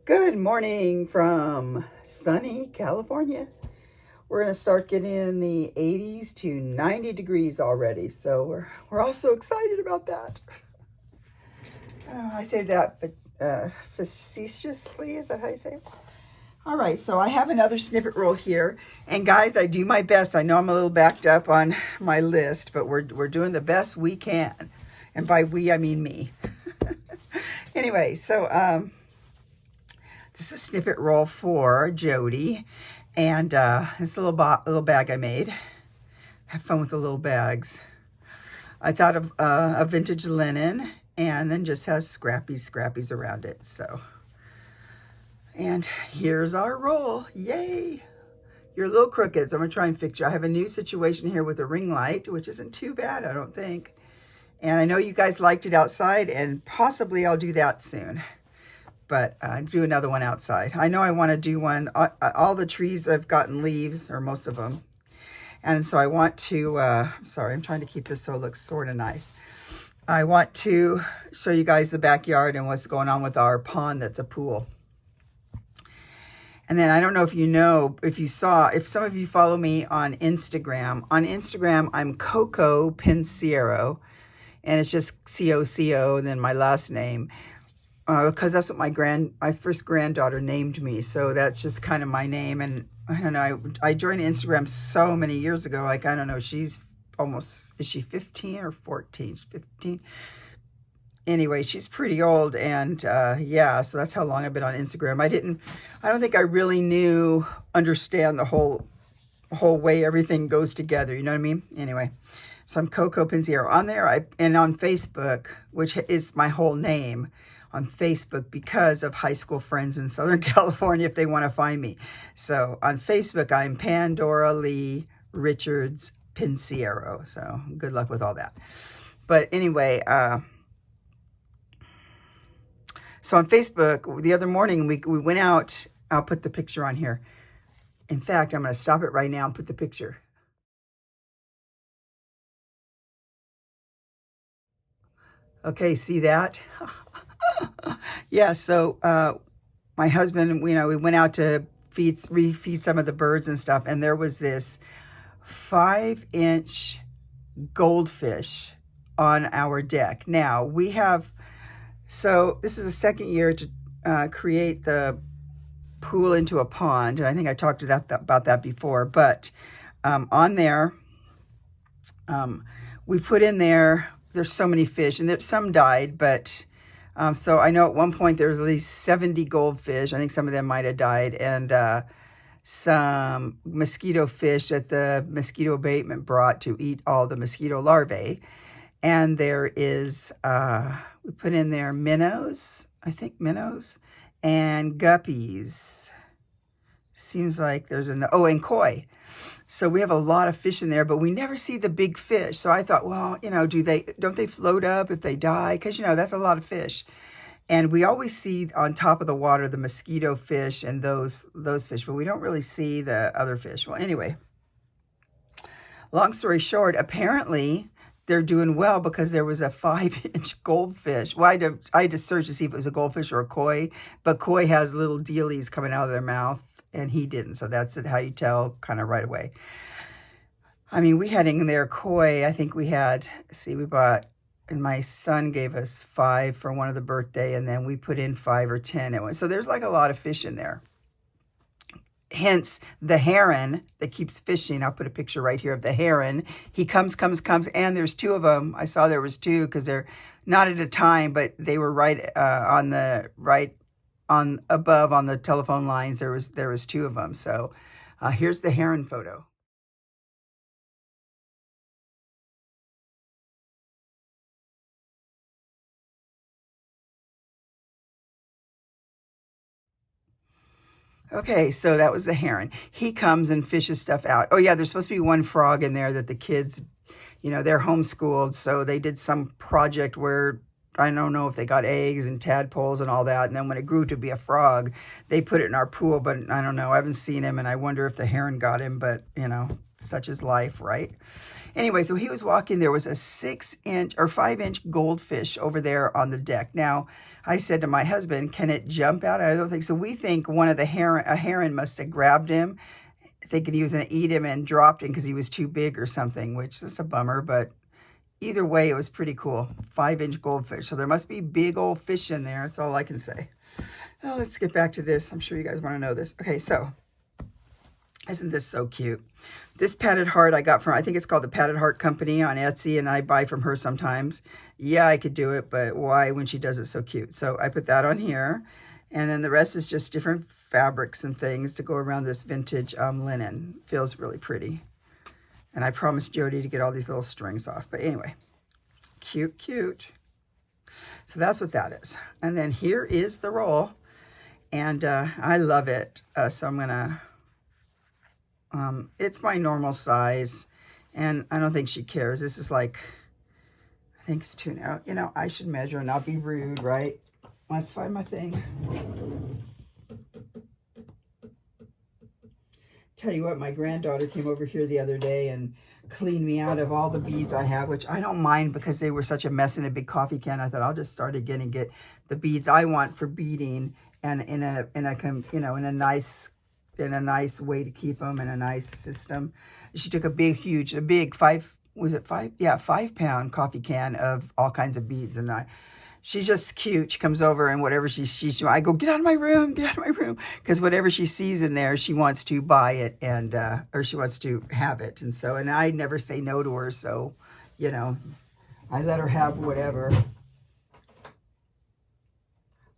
Good morning from sunny California. We're going to start getting in the 80s to 90 degrees already. So we're also excited about that. I say that facetiously. Is that how you say it? All right, so I have another snippet roll here. And guys, I do my best. I know I'm a little backed up on my list, but we're doing the best we can. And by we, I mean me. Anyway, so this is a snippet roll for Jodi, and it's a little bag I made. Have fun with the little bags. It's out of a vintage linen, and then just has scrappies around it. So, and here's our roll. Yay! You're a little crooked, so I'm gonna try and fix you. I have a new situation here with a ring light, which isn't too bad, I don't think. And I know you guys liked it outside, and possibly I'll do that soon. But do another one outside. I know I want to do one. All the trees have gotten leaves, or most of them. And so I want to, sorry, I'm trying to keep this so it looks sort of nice. I want to show you guys the backyard and what's going on with our pond that's a pool. And then I don't know if you know, if some of you follow me on Instagram. On Instagram, I'm Coco Pinciero. And it's just C-O-C-O, and then my last name. Because that's what my first granddaughter named me. So that's just kind of my name. And I don't know, I joined Instagram so many years ago. Like, I don't know, is she 15 or 14? She's 15. Anyway, she's pretty old. And yeah, so that's how long I've been on Instagram. I don't think I really understand the whole way everything goes together. You know what I mean? Anyway, so I'm Coco Pinciero on there. And on Facebook, which is my whole name, on Facebook, because of high school friends in Southern California, if they want to find me. So on Facebook, I'm Pandora Lee Richards Pinciero. So good luck with all that. But anyway, so on Facebook, the other morning, we went out. I'll put the picture on here. In fact, I'm going to stop it right now and put the picture. Okay, see that? Yeah, so my husband, we went out to refeed some of the birds and stuff, and there was this 5-inch goldfish on our deck. Now, so this is the second year to create the pool into a pond, and I think I talked about that before, but on there, we put in there's so many fish, and some died, but so I know at one point there was at least 70 goldfish. I think some of them might have died, and some mosquito fish that the mosquito abatement brought to eat all the mosquito larvae. And there is, we put in there minnows, and guppies. Seems like there's and koi. So we have a lot of fish in there, but we never see the big fish. So I thought, well, don't they float up if they die? Because, that's a lot of fish. And we always see on top of the water the mosquito fish and those fish, but we don't really see the other fish. Well, anyway, long story short, apparently they're doing well because there was a 5-inch goldfish. Well, I had to search to see if it was a goldfish or a koi, but koi has little dealies coming out of their mouth, and he didn't. So that's how you tell kind of right away. I mean, we had in there koi. I think we bought, and my son gave us 5 for one of the birthday, and then we put in 5 or 10. So there's like a lot of fish in there. Hence the heron that keeps fishing. I'll put a picture right here of the heron. He comes, and there's 2 of them. I saw there was 2 because they're not at a time, but they were above on the telephone lines. There was 2 of them. So here's the heron photo. Okay, so that was the heron. He comes and fishes stuff out. Oh yeah, there's supposed to be one frog in there that the kids, they're homeschooled, so they did some project where I don't know if they got eggs and tadpoles and all that, and then when it grew to be a frog, they put it in our pool, but I don't know, I haven't seen him, and I wonder if the heron got him, but such is life, right? Anyway, so he was walking. There was a 6-inch or 5-inch goldfish over there on the deck. Now, I said to my husband, can it jump out? I don't think so. We think one of the a heron must have grabbed him, thinking he was going to eat him, and dropped him because he was too big or something, which is a bummer. But either way, it was pretty cool. 5-inch goldfish. So there must be big old fish in there. That's all I can say. Well, let's get back to this. I'm sure you guys want to know this. Okay, so isn't this so cute? This padded heart I got from, I think it's called the Padded Heart Company on Etsy, and I buy from her sometimes. Yeah, I could do it, but why when she does it so cute? So I put that on here, and then the rest is just different fabrics and things to go around this vintage linen. Feels really pretty. And I promised Jodi to get all these little strings off. But anyway, cute, cute. So that's what that is. And then here is the roll. And I love it. So I'm going to... it's my normal size, and I don't think she cares. This is like, I think it's 2 now. You know, I should measure and not be rude, right? Let's find my thing. Tell you what, my granddaughter came over here the other day and cleaned me out of all the beads I have, which I don't mind because they were such a mess in a big coffee can. I thought I'll just start again and get the beads I want for beading, and in a you know, in a nice way to keep them, in a nice system. She took a big 5, was it 5? Yeah, 5-pound coffee can of all kinds of beads. And she's just cute. She comes over, and whatever she sees, I go, get out of my room, because whatever she sees in there, she wants to buy it, and or she wants to have it. And so, and I never say no to her, so, you know, I let her have whatever.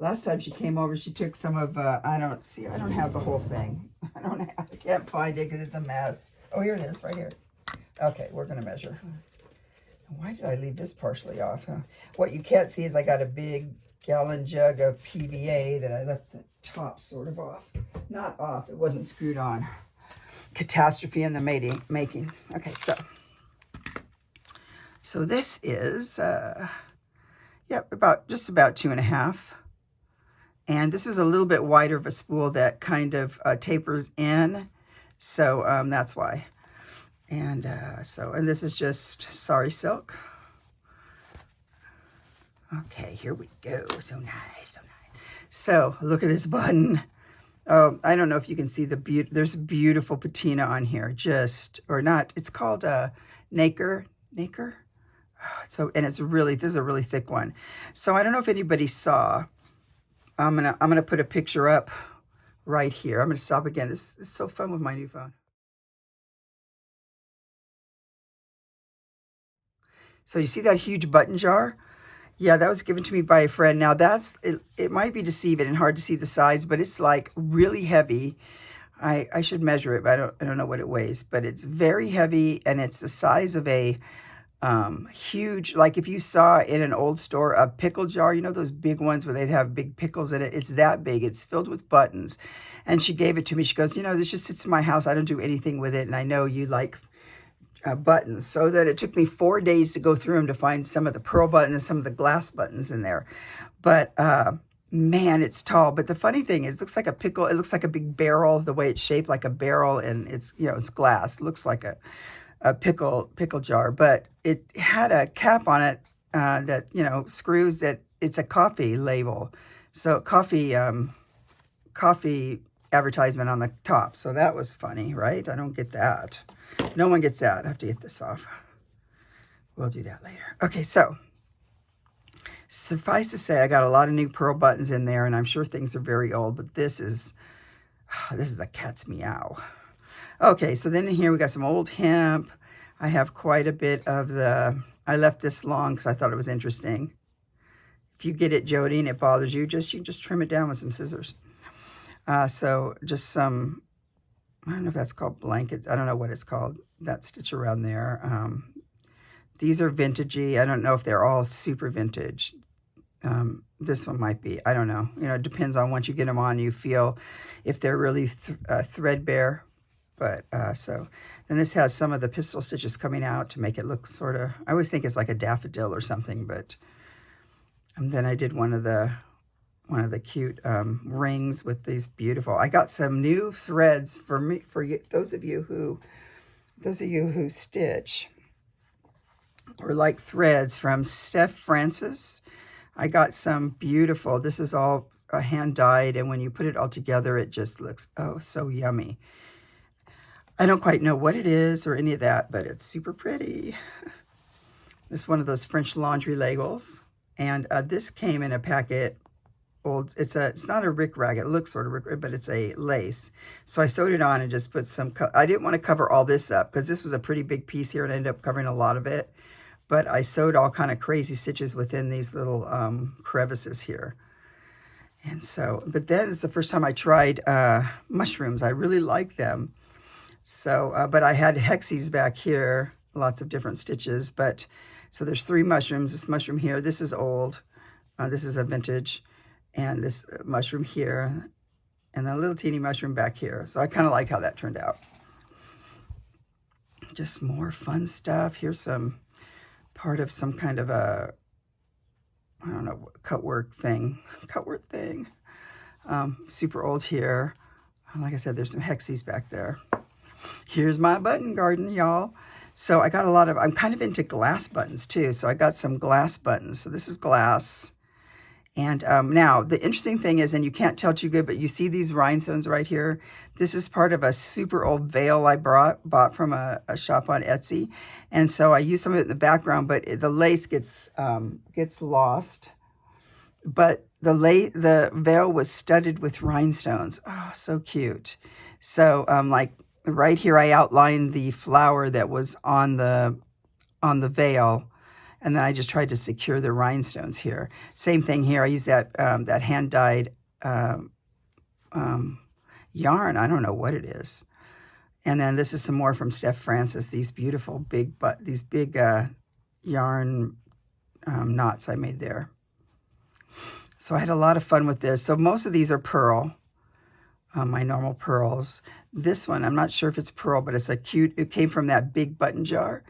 Last time she came over, she took some of, I don't have the whole thing. I can't find it because it's a mess. Oh, here it is, right here. Okay, we're going to measure. Why did I leave this partially off? Huh? What you can't see is I got a big gallon jug of PVA that I left the top sort of off. Not off, it wasn't screwed on. Catastrophe in the making. Okay, so this is, yep, just about 2.5. And this was a little bit wider of a spool that kind of tapers in. So that's why. And and this is just sari silk. Okay, here we go. So nice, so nice. So look at this button. Oh, I don't know if you can see the there's beautiful patina on here. Or not, it's called nacre. So, and it's really, this is a really thick one. So I don't know if anybody saw. I'm gonna put a picture up right here. I'm gonna stop again. This is so fun with my new phone. So you see that huge button jar? Yeah, that was given to me by a friend. Now it might be deceiving and hard to see the size, but it's like really heavy. I should measure it, but I don't know what it weighs, but it's very heavy, and it's the size of a huge, like if you saw in an old store a pickle jar, you know those big ones where they'd have big pickles in it. It's that big. It's filled with buttons. And she gave it to me. She goes, you know, this just sits in my house. I don't do anything with it, and I know you like buttons. So that it took me 4 days to go through them to find some of the pearl buttons, some of the glass buttons in there. But man, it's tall. But the funny thing is, it looks like a pickle. It looks like a big barrel, the way it's shaped like a barrel, and it's, you know, it's glass. It looks like a pickle jar, but it had a cap on it that, you know, screws that it's a coffee label. So coffee advertisement on the top. So that was funny, right? I don't get that. No one gets that. I have to get this off. We'll do that later. Okay, so suffice to say, I got a lot of new pearl buttons in there, and I'm sure things are very old, but this is a cat's meow. Okay, so then in here we got some old hemp. I have quite a bit of I left this long because I thought it was interesting. If you get it, Jodi, and it bothers you, you can just trim it down with some scissors. So just some, I don't know if that's called blankets. I don't know what it's called, that stitch around there. These are vintagey. I don't know if they're all super vintage. This one might be. I don't know. You know, it depends on once you get them on, you feel if they're really threadbare. But so then this has some of the pistol stitches coming out to make it look sort of, I always think it's like a daffodil or something. But and then I did one of the cute rings with these beautiful. I got some new threads for you, those of you who stitch. or like threads from Steph Francis. I got some beautiful, this is all hand dyed, and when you put it all together, it just looks, oh, so yummy. I don't quite know what it is or any of that, but it's super pretty. It's one of those French laundry labels. And this came in a packet, old, it's not a rickrack, it looks sort of rickrack, but it's a lace. So I sewed it on and just put some, I didn't want to cover all this up because this was a pretty big piece here and I ended up covering a lot of it. But I sewed all kind of crazy stitches within these little crevices here. And so, but then it's the first time I tried mushrooms. I really like them. So, but I had hexies back here, lots of different stitches. But, so there's 3 mushrooms. This mushroom here, this is old. This is a vintage. And this mushroom here. And a little teeny mushroom back here. So I kind of like how that turned out. Just more fun stuff. Here's some part of some kind of a, I don't know, cutwork thing. Super old here. Like I said, there's some hexies back there. Here's my button garden, y'all. So I got a lot of, I'm kind of into glass buttons too. So I got some glass buttons. So this is glass. And now the interesting thing is, and you can't tell too good, but you see these rhinestones right here. This is part of a super old veil I bought from a shop on Etsy. And so I use some of it in the background, but the lace gets lost. But the veil was studded with rhinestones. Oh, so cute. So like right here, I outlined the flower that was on the veil. And then I just tried to secure the rhinestones here. Same thing here. I used that that hand-dyed yarn. I don't know what it is. And then this is some more from Steph Francis. These beautiful big yarn knots I made there. So I had a lot of fun with this. So most of these are pearl, my normal pearls. This one, I'm not sure if it's pearl, but it's a cute, it came from that big button jar.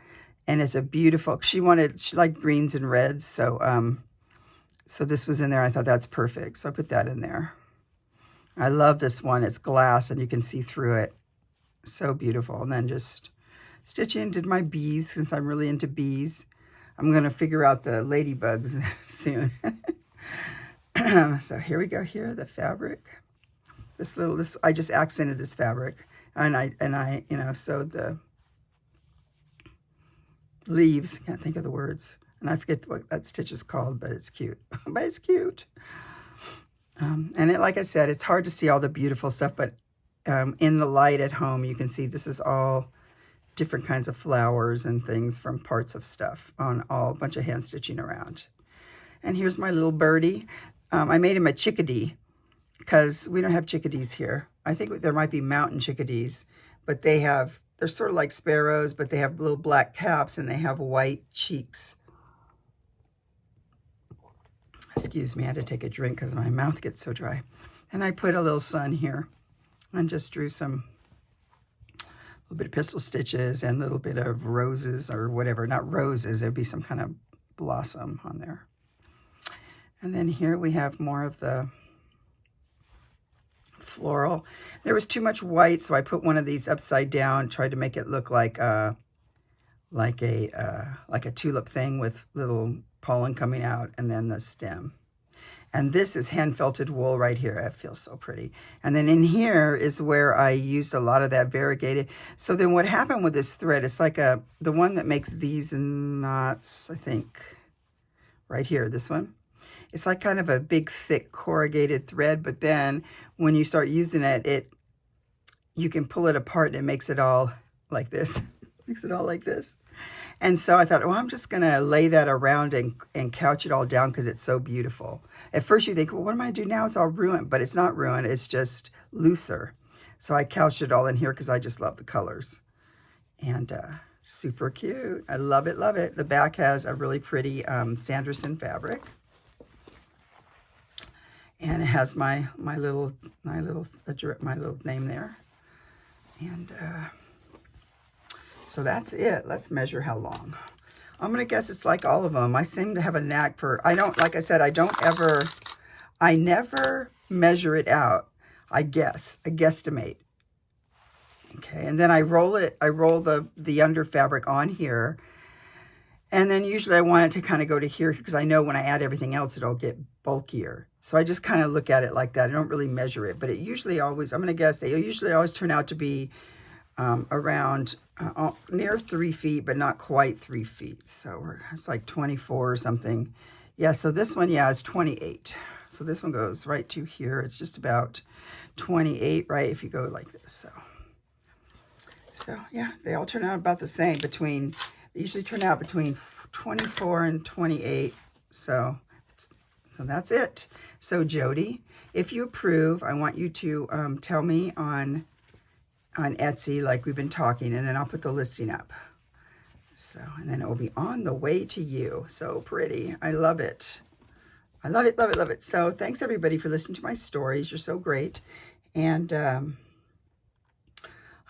And it's a beautiful, she liked greens and reds. So, so this was in there. I thought that's perfect. So I put that in there. I love this one. It's glass and you can see through it. So beautiful. And then just stitching, did my bees since I'm really into bees. I'm going to figure out the ladybugs soon. So here we go here, the fabric. This I just accented this fabric and I sewed the leaves. Can't think of the words. And I forget what that stitch is called, but it's cute. But it's cute. And like I said, it's hard to see all the beautiful stuff, but in the light at home, you can see this is all different kinds of flowers and things from parts of stuff on all a bunch of hand stitching around. And here's my little birdie. I made him a chickadee because we don't have chickadees here. I think there might be mountain chickadees, but they're sort of like sparrows, but they have little black caps and they have white cheeks. Excuse me, I had to take a drink because my mouth gets so dry. And I put a little sun here and just drew some little bit of pistol stitches and a little bit of roses or whatever. Not roses, there'd be some kind of blossom on there. And then here we have more of the floral. There was too much white, so I put one of these upside down, tried to make it look like a tulip thing with little pollen coming out, and then the stem. And this is hand felted wool right here. It feels so pretty. And then in here is where I used a lot of that variegated. So then what happened with this thread, it's like the one that makes these knots, I think, right here, this one. It's like kind of a big, thick, corrugated thread, but then when you start using it, you can pull it apart and it makes it all like this. Makes it all like this. And so I thought, well, I'm just going to lay that around and couch it all down because it's so beautiful. At first you think, well, what am I going to do now? It's all ruined, but it's not ruined. It's just looser. So I couched it all in here because I just love the colors. And super cute. I love it, love it. The back has a really pretty Sanderson fabric. And it has my little name there. And so that's it. Let's measure how long. I'm going to guess it's like all of them. I seem to have a knack for, like I said, I never measure it out. I guesstimate. Okay, and then I roll the under fabric on here. And then usually I want it to kind of go to here because I know when I add everything else, it'll get bulkier. So I just kind of look at it like that. I don't really measure it, but it usually always, I'm going to guess, they usually always turn out to be around near 3 feet, but not quite 3 feet. So it's like 24 or something. Yeah, so this one, yeah, it's 28. So this one goes right to here. It's just about 28, right, if you go like this. So yeah, they all turn out about the same they usually turn out between 24 and 28. So that's it. So Jodi, if you approve, I want you to tell me on Etsy like we've been talking, and then I'll put the listing up. So, and then it will be on the way to you. So pretty. I love it. I love it, love it, love it. So thanks everybody for listening to my stories. You're so great. And I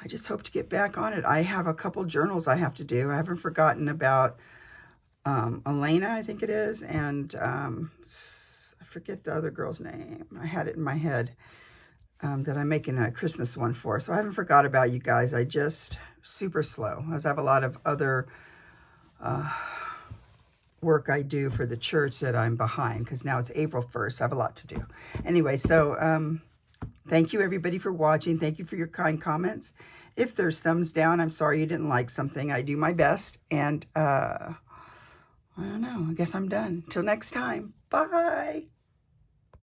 just hope to get back on it. I have a couple journals I have to do. I haven't forgotten about Elena, I think it is, and I forget the other girl's name. I had it in my head that I'm making a Christmas one for. So I haven't forgot about you guys. I just super slow. I have a lot of other work I do for the church that I'm behind because now it's April 1st. I have a lot to do. Anyway, so thank you everybody for watching. Thank you for your kind comments. If there's thumbs down, I'm sorry you didn't like something. I do my best. And I don't know. I guess I'm done. Till next time. Bye.